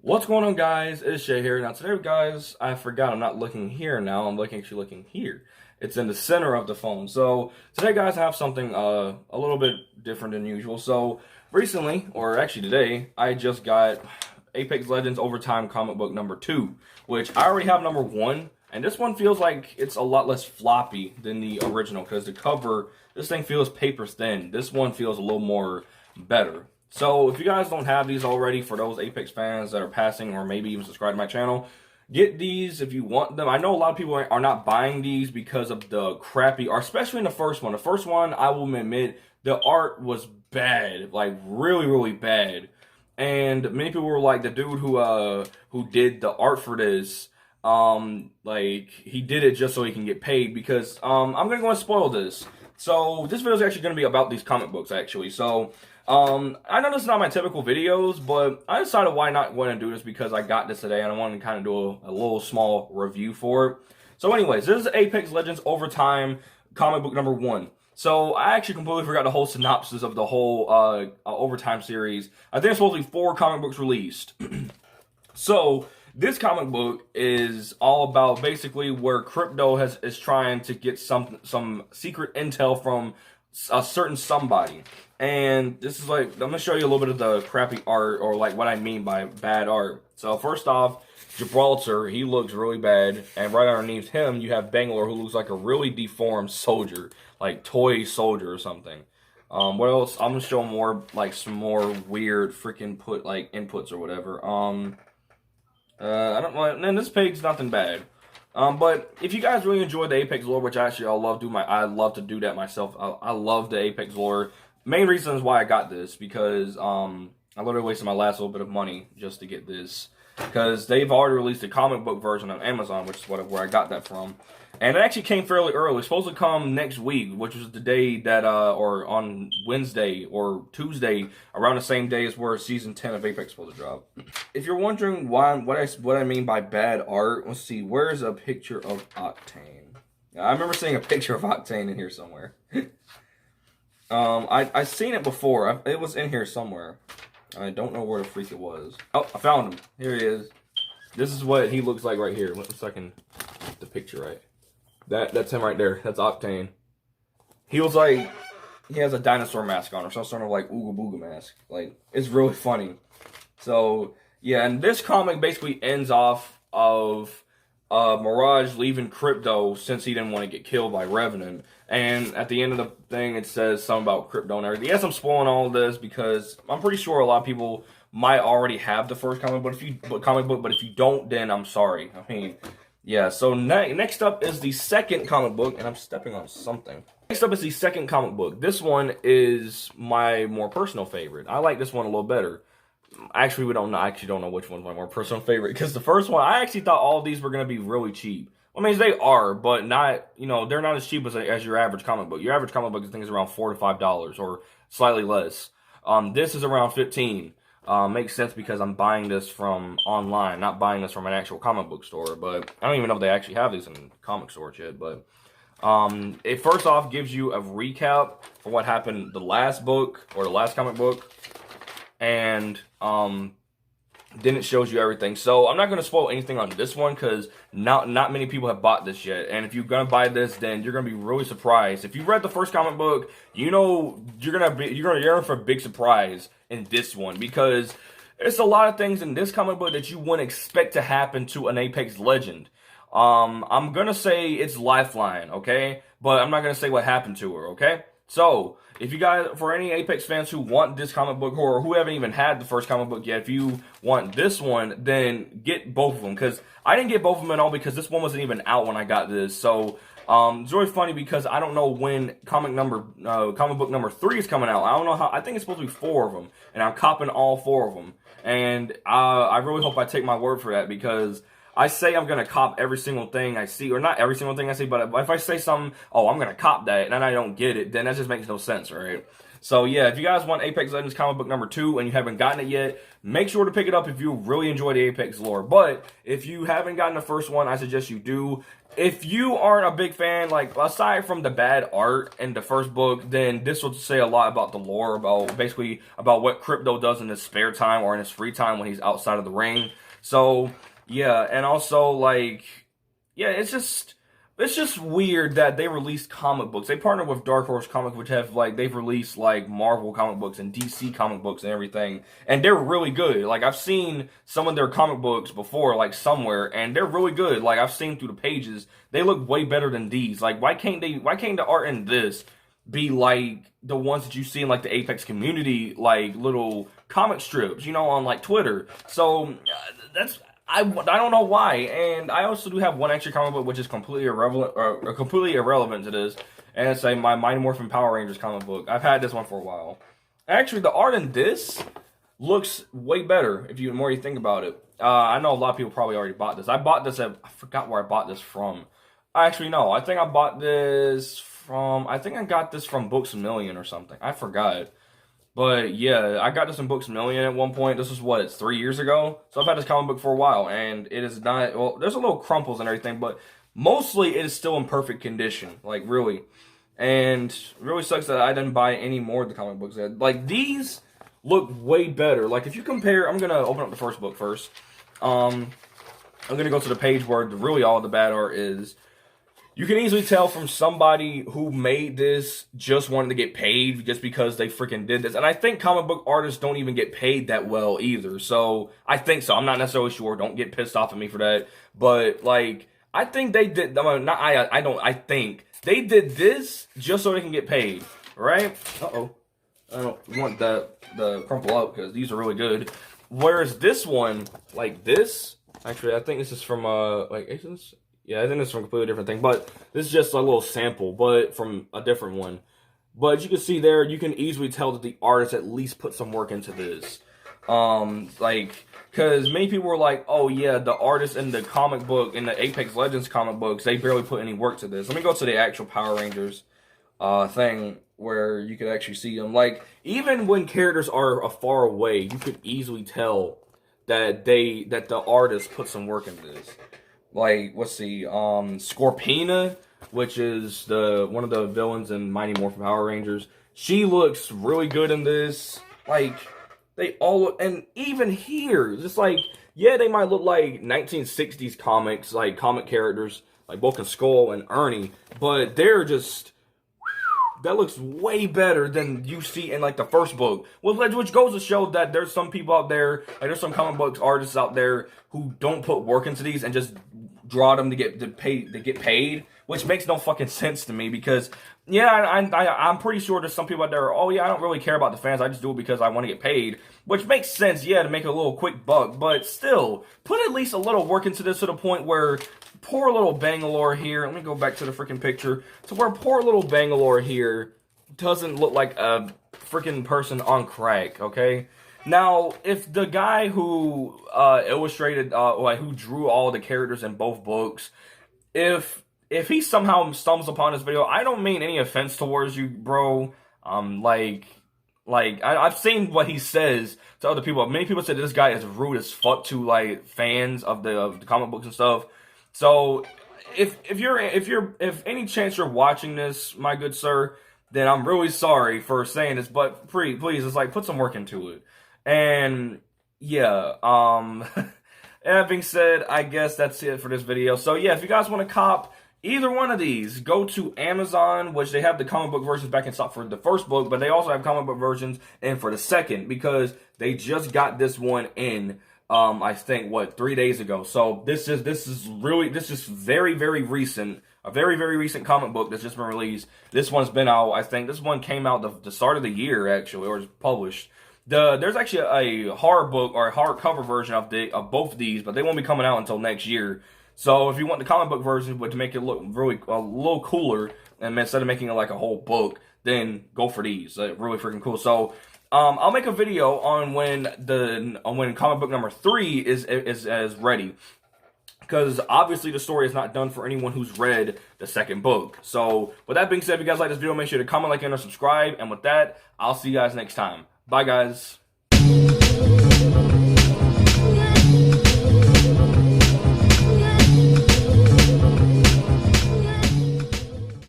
What's going on, guys? It's Shay here. Now today, guys, I forgot I'm not looking here now. I'm actually looking here. It's in the center of the phone. So today, guys, I have something a little bit different than usual. So recently, or actually today, I just got Apex Legends Overtime comic book number 2, which I already have number 1. And this one feels like it's a lot less floppy than the original because the cover, this thing feels paper thin. This one feels a little more better. So if you guys don't have these already, for those Apex fans that are passing or maybe even subscribe to my channel, get these if you want them. I know a lot of people are not buying these because of the crappy art, especially in the first one. The first one, I will admit, the art was bad, like really, really bad. And many people were like, the dude who did the art for this, like he did it just so he can get paid because I'm gonna go and spoil this. So this video is actually gonna be about these comic books actually. So I know this is not my typical videos, but I decided why not want to do this because I got this today and I wanted to kind of do a little small review for it. So anyways, this is Apex Legends Overtime comic book number 1. So I actually completely forgot the whole synopsis of the whole Overtime series. I think there's supposed to be 4 comic books released. So this comic book is all about basically where Crypto is trying to get some secret intel from a certain somebody. And this is like, I'm gonna show you a little bit of the crappy art, or like what I mean by bad art. So first off, Gibraltar, he looks really bad, and right underneath him you have Bangalore, who looks like a really deformed soldier, like toy soldier or something. What else? I'm gonna show more, like some more weird freaking inputs or whatever. I don't know, and this page's nothing bad. But if you guys really enjoy the Apex lore, which actually I love to do that myself. I love the Apex lore. Main reason is why I got this because I literally wasted my last little bit of money just to get this because they've already released a comic book version on Amazon, which is where I got that from. And it actually came fairly early. It's supposed to come next week, which was the day that, or on Wednesday or Tuesday, around the same day as where season 10 of Apex is supposed to drop. If you're wondering what I mean by bad art, let's see, where's a picture of Octane? I remember seeing a picture of Octane in here somewhere. I seen it before. It was in here somewhere. I don't know where the freak it was. Oh, I found him. Here he is. This is what he looks like right here. Let me see if I can get the picture right. That's him right there. That's Octane. He was like, he has a dinosaur mask on, or some sort of like Ooga Booga mask. Like, it's really funny. So yeah, and this comic basically ends off of Mirage leaving Crypto since he didn't want to get killed by Revenant. And at the end of the thing, it says something about Crypto and everything. Yes, I'm spoiling all of this because I'm pretty sure a lot of people might already have the first comic book. But if you don't, then I'm sorry. I mean, yeah. So next up is the second comic book, and I'm stepping on something. Next up is the second comic book. This one is my more personal favorite. I like this one a little better. Actually, I actually don't know which one's my more personal favorite because the first one, I actually thought all of these were going to be really cheap. I mean, they are, but not, they're not as cheap as your average comic book. Your average comic book, I think, is around $4 to $5 or slightly less. This is around 15. Makes sense because I'm buying this from online, not buying this from an actual comic book store. But I don't even know if they actually have these in comic stores yet. But it first off gives you a recap for what happened the last book or the last comic book. And then it shows you everything. So I'm not going to spoil anything on this one because not many people have bought this yet. And if you're going to buy this, then you're going to be really surprised. If you read the first comic book, you're in for a big surprise in this one because there's a lot of things in this comic book that you wouldn't expect to happen to an Apex Legend. I'm going to say it's Lifeline, okay? But I'm not going to say what happened to her, okay? So, if you guys, for any Apex fans who want this comic book, or who haven't even had the first comic book yet, if you want this one, then get both of them. Because I didn't get both of them at all because this one wasn't even out when I got this. So, it's really funny because I don't know when comic book number 3 is coming out. I don't know how, I think it's supposed to be 4 of them. And I'm copping all 4 of them. And I really hope I take my word for that because I say I'm going to cop every single thing I see, or not every single thing I see, but if I say something, oh, I'm going to cop that, and then I don't get it, then that just makes no sense, right? So yeah, if you guys want Apex Legends comic book number 2 and you haven't gotten it yet, make sure to pick it up if you really enjoy the Apex lore. But if you haven't gotten the first one, I suggest you do. If you aren't a big fan, like aside from the bad art in the first book, then this will say a lot about the lore, about basically about what Crypto does in his spare time or in his free time when he's outside of the ring. So yeah, and also like yeah, it's just weird that they released comic books. They partnered with Dark Horse Comics, which have like they've released like Marvel comic books and DC comic books and everything, and they're really good. Like I've seen some of their comic books before, like somewhere, and they're really good. Like I've seen through the pages, they look way better than these. Like why can't the art in this be like the ones that you see in like the Apex community, like little comic strips, you know, on like Twitter? So that's. I don't know why, and I also do have one extra comic book which is completely irrelevant to this, and it's my Mighty Morphin Power Rangers comic book. I've had this one for a while. Actually, the art in this looks way better if the more you think about it. I know a lot of people probably already bought this. I bought this I forgot where I bought this from. Actually, no, I think I bought this from, I think I got this from Books A Million or something. I forgot. But yeah, I got this in Books A Million at one point. This was what, it's 3 years ago? So I've had this comic book for a while, and it is not, well, there's a little crumples and everything, but mostly it is still in perfect condition, like really. And it really sucks that I didn't buy any more of the comic books. Like these look way better. Like if you compare, I'm going to open up the first book first. I'm going to go to the page where really all the bad art is. You can easily tell from somebody who made this just wanted to get paid just because they freaking did this. And I think comic book artists don't even get paid that well either. So, I think so. I'm not necessarily sure. Don't get pissed off at me for that. But, like, I think they did, I think they did this just so they can get paid. Right? Uh-oh. I don't want the crumple out because these are really good. Whereas this one, like this, actually, I think this is from, like, Asians? Yeah, I think it's from a completely different thing, but this is just a little sample, but from a different one. But you can see there, you can easily tell that the artist at least put some work into this. Like, because many people were like, oh yeah, the artist in the comic book, in the Apex Legends comic books, they barely put any work to this. Let me go to the actual Power Rangers thing where you could actually see them. Like, even when characters are far away, you could easily tell that the artist put some work into this. Like, let's see, Scorpina, which is one of the villains in Mighty Morphin Power Rangers. She looks really good in this. Like, they all look, and even here, just like, yeah, they might look like 1960s comics, like comic characters, like Bulk and Skull and Ernie, but they're just, that looks way better than you see in like the first book. Which goes to show that there's some people out there, like there's some comic books artists out there who don't put work into these and just draw them to get paid, which makes no fucking sense to me because yeah, I'm pretty sure there's some people out there, oh yeah, I don't really care about the fans, I just do it because I want to get paid, which makes sense, yeah, to make a little quick buck, but still, put at least a little work into this to the point where poor little Bangalore here, let me go back to the freaking picture, to where poor little Bangalore here doesn't look like a freaking person on crack, okay? Now, if the guy who illustrated, who drew all the characters in both books, if he somehow stumbles upon this video, I don't mean any offense towards you, bro. I've seen what he says to other people. Many people say this guy is rude as fuck to like fans of the comic books and stuff. So, if any chance you're watching this, my good sir, then I'm really sorry for saying this, but please, it's like put some work into it. And yeah, that being said, I guess that's it for this video. So yeah, if you guys want to cop either one of these, go to Amazon, which they have the comic book versions back in stock for the first book, but they also have comic book versions in for the second because they just got this one in, I think, 3 days ago. So this is very, very recent. A very, very recent comic book that's just been released. This one's been out, I think, this one came out the start of the year, actually, or was published. There's actually a hard book or a hardcover version of both of these, but they won't be coming out until next year. So if you want the comic book version, but to make it look really a little cooler, and instead of making it like a whole book, then go for these. Really freaking cool. So I'll make a video on when comic book number 3 is ready. because obviously the story is not done for anyone who's read the second book. So with that being said, if you guys like this video, make sure to comment, like, and subscribe. And with that, I'll see you guys next time. Bye, guys.